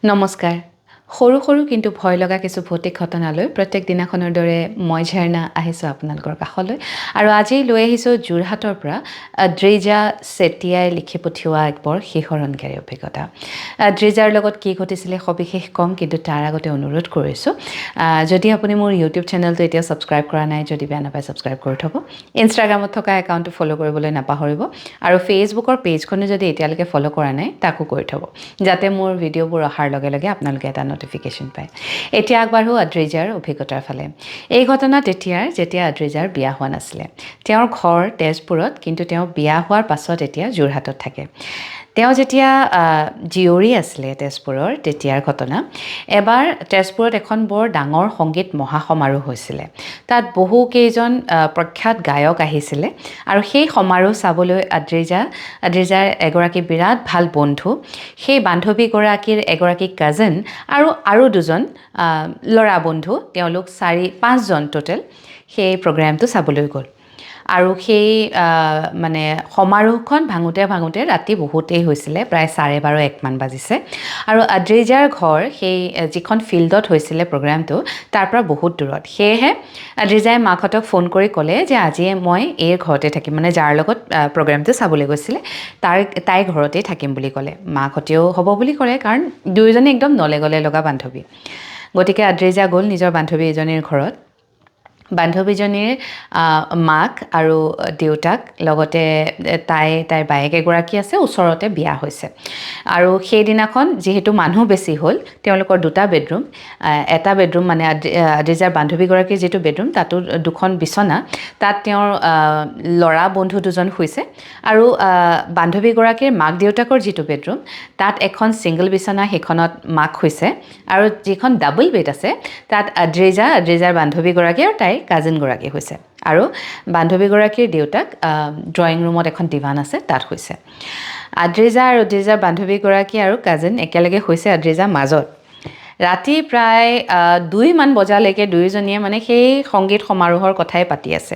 নমস্কাৰ। সৰু সৰু কিন্তু ভয় লগা কিছু ভৌতিক ঘটনালৈ প্ৰত্যেক দিনাখনৰ দৰে মই ঝৰ্ণা আহিছোঁ আপোনালোকৰ কাষলৈ আৰু আজি লৈ আহিছোঁ যোৰহাটৰ পৰা দ্ৰিজা চেতিয়াই লিখি পঠিওৱা এক বৰ শিহৰণকাৰী অভিজ্ঞতা। দ্ৰিজাৰ লগত কি ঘটিছিলে সবিশেষ ক'ম, কিন্তু তাৰ আগতে অনুৰোধ কৰিছোঁ, যদি আপুনি মোৰ ইউটিউব চেনেলটো এতিয়া ছাবস্ক্ৰাইব কৰা নাই, যদি বেয়া নাপায় ছাবস্ক্ৰাইব কৰি থ'ব। ইনষ্টাগ্ৰামত থকা একাউণ্টটো ফ'ল' কৰিবলৈ নাপাহৰিব আৰু ফেচবুকৰ পেজখনো যদি এতিয়ালৈকে ফ'ল' কৰা নাই তাকো কৰি থ'ব, যাতে মোৰ ভিডিঅ'বোৰ অহাৰ লগে লগে আপোনালোকে এটা নটিফিকেশ্যন পায়। এতিয়া আগবাঢ়ো আদ্ৰিজাৰ অভিজ্ঞতাৰ ফালে। এই ঘটনা তেতিয়াৰ যেতিয়া আদ্ৰিজাৰ বিয়া হোৱা নাছিলে। তেওঁৰ ঘৰ তেজপুৰত, কিন্তু তেওঁ বিয়া হোৱাৰ পাছত এতিয়া যোৰহাটত থাকে। তেওঁ যেতিয়া জীয়ৰী আছিলে তেজপুৰৰ, তেতিয়াৰ ঘটনা। এবাৰ তেজপুৰত এখন বৰ ডাঙৰ সংগীত মহাসমাৰোহ হৈছিলে। তাত বহুকেইজন প্ৰখ্যাত গায়ক আহিছিলে আৰু সেই সমাৰোহ চাবলৈ আদ্ৰিজাৰ এগৰাকী বিৰাট ভাল বন্ধু, সেই বান্ধৱীগৰাকীৰ এগৰাকী কাজিন আৰু দুজন ল'ৰা বন্ধু, তেওঁলোক 4-5জন টোটেল সেই প্ৰগ্ৰেমটো চাবলৈ গ'ল। আৰু সেই মানে সমাৰোহখন ভাঙোতে ৰাতি বহুতেই হৈছিলে, প্ৰায় 12:30-1মান বাজিছে। আৰু আদ্ৰিজাৰ ঘৰ সেই যিখন ফিল্ডত হৈছিলে প্ৰগ্ৰেমটো, তাৰ পৰা বহুত দূৰত। সেয়েহে আদ্ৰিজাই মাকহঁতক ফোন কৰি ক'লে যে আজিয়ে মই এই ঘৰতে থাকিম, মানে যাৰ লগত প্ৰগ্ৰেমটো চাবলৈ গৈছিলে তাইৰ ঘৰতেই থাকিম বুলি ক'লে। মাকহঁতেও হ'ব বুলি ক'লে, কাৰণ দুয়োজনে একদম নলে গলে লগা বান্ধৱী। গতিকে আদ্ৰিজা গ'ল নিজৰ বান্ধৱী এজনীৰ ঘৰত। বান্ধৱীজনীৰ মাক আৰু দেউতাক, লগতে তাইৰ বায়েক এগৰাকী আছে, ওচৰতে বিয়া হৈছে। আৰু সেইদিনাখন যিহেতু মানুহ বেছি হ'ল, তেওঁলোকৰ 2টা বেডৰুম, এটা বেডৰুম মানে আদ্ৰিজাৰ বান্ধৱীগৰাকীৰ যিটো বেডৰুম, তাতো 2খন বিচনা, তাত তেওঁৰ ল'ৰা বন্ধু 2জন শুইছে। আৰু বান্ধৱীগৰাকীৰ মাক দেউতাকৰ যিটো বেডৰুম, তাত এখন ছিংগল বিচনা, সেইখনত মাক শুইছে। আৰু যিখন ডাবল বেড আছে, তাত আদ্ৰিজাৰ বান্ধৱীগৰাকী আৰু তাইৰ কাজিনগৰাকী শুইছে। আৰু বান্ধৱীগৰাকীৰ দেউতাক ড্ৰয়িং ৰুমত এখন ডিভান আছে, তাত শুইছে। আদ্ৰিজা আৰু আদ্ৰিজাৰ বান্ধৱীগৰাকী আৰু কাজিন একেলগে শুইছে আদ্ৰিজাৰ মাজত। ৰাতি প্ৰায় 2মান বজালৈকে দুয়োজনীয়ে মানে সেই সংগীত সমাৰোহৰ কথাই পাতি আছে।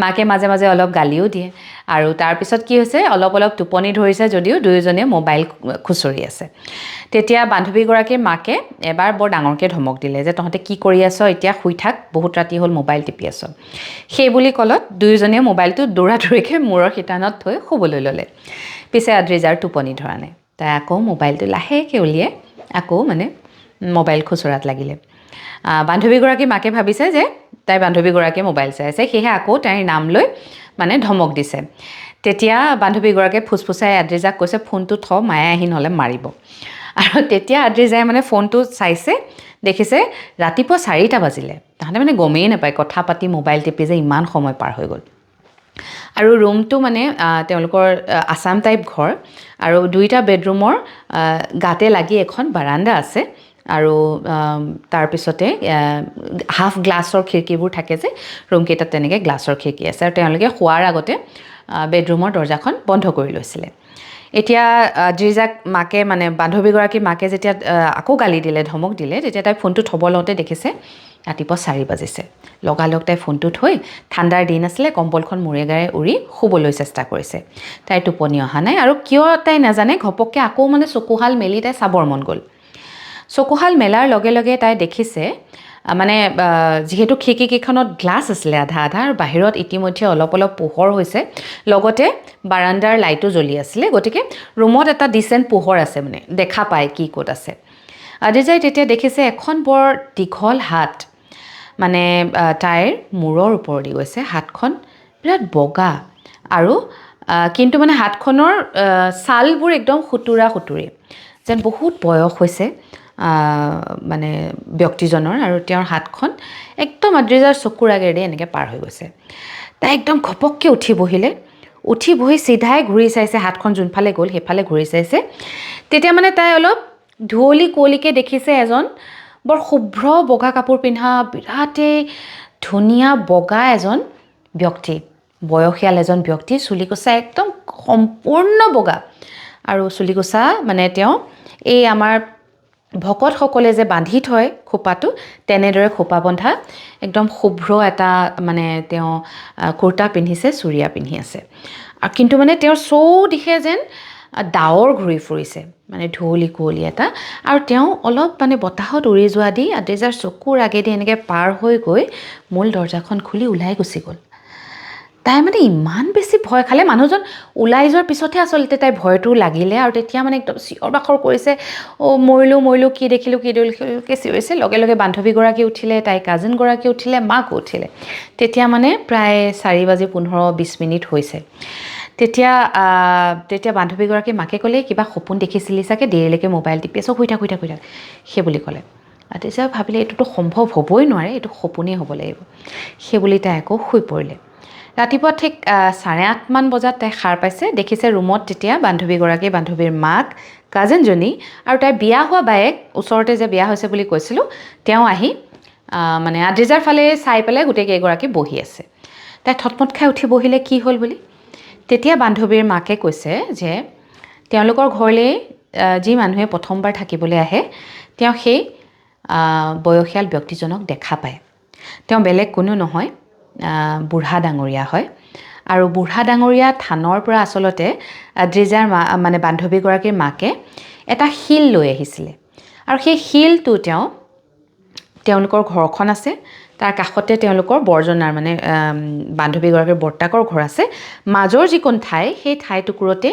মাকে মাজে মাজে অলপ গালিও দিয়ে। আৰু তাৰপিছত কি হৈছে, অলপ টোপনি ধৰিছে যদিও দুয়োজনে মোবাইল খুচৰি আছে। তেতিয়া বান্ধৱীগৰাকীৰ মাকে এবাৰ বৰ ডাঙৰকৈ ধমক দিলে যে তহঁতে কি কৰি আছ, এতিয়া শুই থাক, বহুত ৰাতি হ'ল, মোবাইল টিপি আছ। সেই বুলি ক'লত দুয়োজনে মোবাইলটো দৌৰাদৌৰিকৈ মূৰৰ শিতানত থৈ শুবলৈ ল'লে। পিছে আদ্ৰিজাৰ টোপনি ধৰা নাই। তাই আকৌ মোবাইলটো লাহেকৈ উলিয়াই আকৌ মানে মোবাইল খুচৰাত লাগিলে। বান্ধৱীগৰাকী মাকে ভাবিছে যে তাইৰ বান্ধৱীগৰাকীয়ে মোবাইল চাই আছে, সেয়েহে আকৌ তাইৰ নাম লৈ মানে ধমক দিছে। তেতিয়া বান্ধৱীগৰাকীয়ে ফুচফুচাই আদ্ৰিজাক কৈছে, ফোনটো থ, মায়ে আহি নহ'লে মাৰিব। আৰু তেতিয়া আদ্ৰিজাই মানে ফোনটো চাইছে, দেখিছে ৰাতিপুৱা 4টা বাজিলে। তাহাঁতে মানে গমেই নাপায়, কথা পাতি মোবাইল টিপি যে ইমান সময় পাৰ হৈ গ'ল। আৰু ৰুমটো মানে তেওঁলোকৰ আছাম টাইপ ঘৰ, আৰু 2টা বেডৰুমৰ গাতে লাগি এখন বাৰাণ্ডা আছে। আৰু তাৰপিছতে হাফ গ্লাছৰ খিৰিকীবোৰ থাকে যে, ৰুমকেইটাত তেনেকৈ গ্লাছৰ খিৰিকী আছে। আৰু তেওঁলোকে শোৱাৰ আগতে বেডৰুমৰ দৰ্জাখন বন্ধ কৰি লৈছিলে। এতিয়া আদ্ৰিজাক মাকে মানে বান্ধৱীগৰাকী মাকে যেতিয়া আকৌ গালি দিলে, ধমক দিলে, তেতিয়া তাই ফোনটো থ'ব লওঁতে দেখিছে ৰাতিপুৱা 4 বাজিছে। লগালগ তাই ফোনটো থৈ, ঠাণ্ডাৰ দিন আছিলে, কম্বলখন মূৰে গাৰে উৰি শুবলৈ চেষ্টা কৰিছে। তাইৰ টোপনি অহা নাই, আৰু কিয় তাই নাজানে, ঘপককৈ আকৌ মানে চকুহাল মেলি তাই চাবৰ মন গ'ল। চকুহাল মেলাৰ লগে লগে তাই দেখিছে, মানে যিহেতু খিৰিকীকেইখনত গ্লাছ আছিলে আধা আৰু বাহিৰত ইতিমধ্যে অলপ পোহৰ হৈছে, লগতে বাৰাণ্ডাৰ লাইটো জ্বলি আছিলে। গতিকে ৰুমত এটা ডিচেণ্ট পোহৰ আছে, মানে দেখা পায় কি ক'ত আছে। আদ্ৰিজাই তেতিয়া দেখিছে এখন বৰ দীঘল হাত, মানে তাইৰ মূৰৰ ওপৰেদি গৈছে। হাতখন বিৰাট বগা, আৰু কিন্তু মানে হাতখনৰ ছালবোৰ একদম সুতুৰি, যেন বহুত বয়স হৈছে মানে ব্যক্তিজনৰ, আৰু তেওঁৰ হাতখন একদম আদ্ৰিজাৰ চকুৰ আগেৰেদি এনেকৈ পাৰ হৈ গৈছে। তাই একদম ঘপককৈ উঠি বহি চিধাই ঘূৰি চাইছে, হাতখন যোনফালে গ'ল সেইফালে ঘূৰি চাইছে। তেতিয়া মানে তাই অলপ কুঁৱলীকৈ দেখিছে এজন বৰ শুভ্ৰ বগা কাপোৰ পিন্ধা, বিৰাটেই ধুনীয়া বগা এজন ব্যক্তি, বয়সীয়াল এজন ব্যক্তি, চুলিকোছা একদম সম্পূৰ্ণ বগা। আৰু চুলিকোছা মানে তেওঁ এই আমাৰ ভকতসকলে যে বান্ধি থয় খোপাটো, তেনেদৰে খোপা বন্ধা একদম শুভ্ৰ এটা মানে তেওঁ কুৰ্তা পিন্ধিছে, চুৰিয়া পিন্ধি আছে। কিন্তু মানে তেওঁৰ চৌদিশে যেন ডাৱৰ ঘূৰি ফুৰিছে মানে ধুঁৱলি কুঁৱলী এটা আৰু তেওঁ অলপ মানে বতাহত উৰি যোৱা দি আদ্ৰিজাৰ চকুৰ আগেদি এনেকৈ পাৰ হৈ গৈ মূল দৰজাখন খুলি ওলাই গুচি গ'ল তাই মানে ইমান বেছি ভয় খালে মানুহজন ওলাই যোৱাৰ পিছতহে আচলতে তাই ভয়টো লাগিলে আৰু তেতিয়া মানে একদম চিঞৰ বাখৰ কৰিছে মৰিলোঁ কি দেখিলোঁকৈ চিঞৰিছে লগে লগে বান্ধৱীগৰাকী উঠিলে তাইৰ কাজিনগৰাকী উঠিলে মাকো উঠিলে তেতিয়া মানে প্ৰায় 4:15-20 হৈছে তেতিয়া বান্ধৱীগৰাকী মাকে ক'লে কিবা সপোন দেখিছিলি চাগে দেৰিলৈকে মোবাইল টিপি আছ শুই থাক সেই বুলি ক'লে তেতিয়া ভাবিলে এইটোতো সম্ভৱ হ'বই নোৱাৰে এইটো সপোনেই হ'ব লাগিব সেই বুলি তাই আকৌ শুই পৰিলে ৰাতিপুৱা ঠিক 8:30 বজাত তাই সাৰ পাইছে দেখিছে ৰুমত তেতিয়া বান্ধৱীৰ মাক কাজিনজনী আৰু তাইৰ বিয়া হোৱা বায়েক ওচৰতে যে বিয়া হৈছে বুলি কৈছিলোঁ তেওঁ আহি মানে আদ্ৰিজাৰ ফালে চাই পেলাই গোটেইকেইগৰাকী বহি আছে তাই থতমত খাই উঠি বহিলে কি হ'ল বুলি তেতিয়া বান্ধৱীৰ মাকে কৈছে যে তেওঁলোকৰ ঘৰলৈ যি মানুহে প্ৰথমবাৰ থাকিবলৈ আহে তেওঁ সেই বয়সীয়াল ব্যক্তিজনক দেখা পায় তেওঁ বেলেগ কোনো নহয় বুঢ়া ডাঙৰীয়া হয় আৰু বুঢ়া ডাঙৰীয়া থানৰ পৰা আচলতে আদ্ৰিজাৰ মানে বান্ধৱীগৰাকীৰ মাকে এটা শিল লৈ আহিছিলে আৰু সেই শিলটো তেওঁলোকৰ ঘৰখন আছে তাৰ কাষতে তেওঁলোকৰ বৰজনাৰ মানে বান্ধৱীগৰাকীৰ বৰ্তাকৰ ঘৰ আছে মাজৰ যিকণ ঠাই সেই ঠাইটুকুৰতে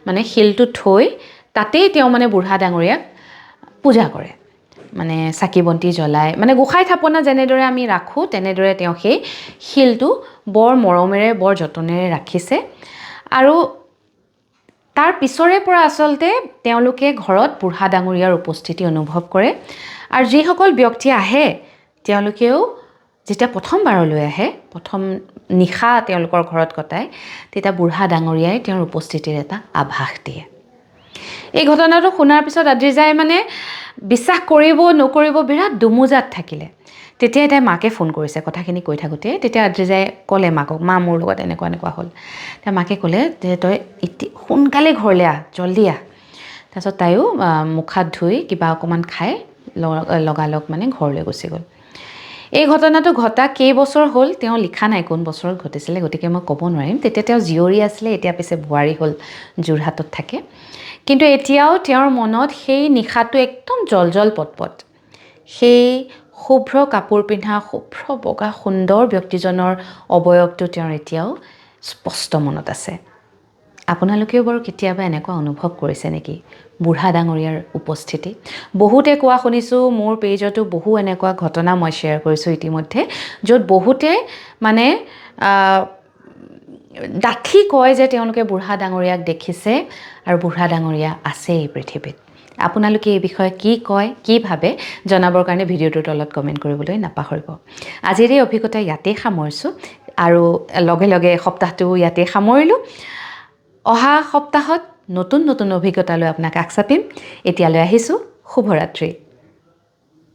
মানে শিলটো থৈ তাতেই তেওঁ মানে বুঢ়া ডাঙৰীয়াক পূজা কৰে মানে চাকি বন্তি জ্বলাই মানে গোসাঁই থাপনা যেনেদৰে আমি ৰাখোঁ তেনেদৰে তেওঁ সেই শিলটো বৰ মৰমেৰে বৰ যতনেৰে ৰাখিছে আৰু তাৰ পিছৰে পৰা আচলতে তেওঁলোকে ঘৰত বুঢ়া ডাঙৰীয়াৰ উপস্থিতি অনুভৱ কৰে আৰু যিসকল ব্যক্তি আহে তেওঁলোকেও যেতিয়া প্ৰথমবাৰলৈ আহে প্ৰথম নিশা তেওঁলোকৰ ঘৰত কটায় তেতিয়া বুঢ়া ডাঙৰীয়াই তেওঁৰ উপস্থিতিৰ এটা আভাস দিয়ে এই ঘটনাটো শুনাৰ পিছত আদ্ৰিজাই মানে বিশ্বাস কৰিব নকৰিব বিৰাট দুমোজাত থাকিলে তেতিয়াই তাই মাকে ফোন কৰিছে কথাখিনি কৈ থাকোঁতে তেতিয়া আদ্ৰিজাই ক'লে মাকক মা মোৰ লগত এনেকুৱা হ'ল তাৰ মাকে ক'লে যে তই সোনকালে ঘৰলৈ আহ জল্দি আহ তাৰপিছত তাইও মুখ হাত ধুই কিবা অকণমান খাই লগালগ মানে ঘৰলৈ গুচি গ'ল এই ঘটনাটো ঘটা কেইবছৰ হ'ল তেওঁ লিখা নাই কোন বছৰত ঘটিছিলে গতিকে মই ক'ব নোৱাৰিম তেতিয়া তেওঁ জীয়ৰী আছিলে এতিয়া পিছে বোৱাৰী হ'ল যোৰহাটত থাকে কিন্তু এতিয়াও তেওঁৰ মনত সেই নিশাটো একদম জল পটপট সেই শুভ্ৰ কাপোৰ পিন্ধা শুভ্ৰ বগা সুন্দৰ ব্যক্তিজনৰ অৱয়ৱটো তেওঁৰ এতিয়াও স্পষ্ট মনত আছে আপোনালোকেও বাৰু কেতিয়াবা এনেকুৱা অনুভৱ কৰিছে নেকি বুঢ়া ডাঙৰীয়াৰ উপস্থিতি বহুতে কোৱা শুনিছোঁ মোৰ পেজতো বহু এনেকুৱা ঘটনা মই শ্বেয়াৰ কৰিছোঁ ইতিমধ্যে য'ত বহুতে মানে ডাঠি কয় যে তেওঁলোকে বুঢ়া ডাঙৰীয়াক দেখিছে আৰু বুঢ়া ডাঙৰীয়া আছে এই পৃথিৱীত আপোনালোকে এই বিষয়ে কি কয় কি ভাবে জনাবৰ কাৰণে ভিডিঅ'টোৰ তলত কমেণ্ট কৰিবলৈ নাপাহৰিব আজিৰ এই অভিজ্ঞতা ইয়াতেই সামৰিছোঁ আৰু লগে লগে সপ্তাহটো ইয়াতেই সামৰিলোঁ অহা সপ্তাহত নতুন অভিজ্ঞতা লৈ আপোনাক আগ চাপিম এতিয়ালৈ আহিছোঁ শুভৰাত্ৰি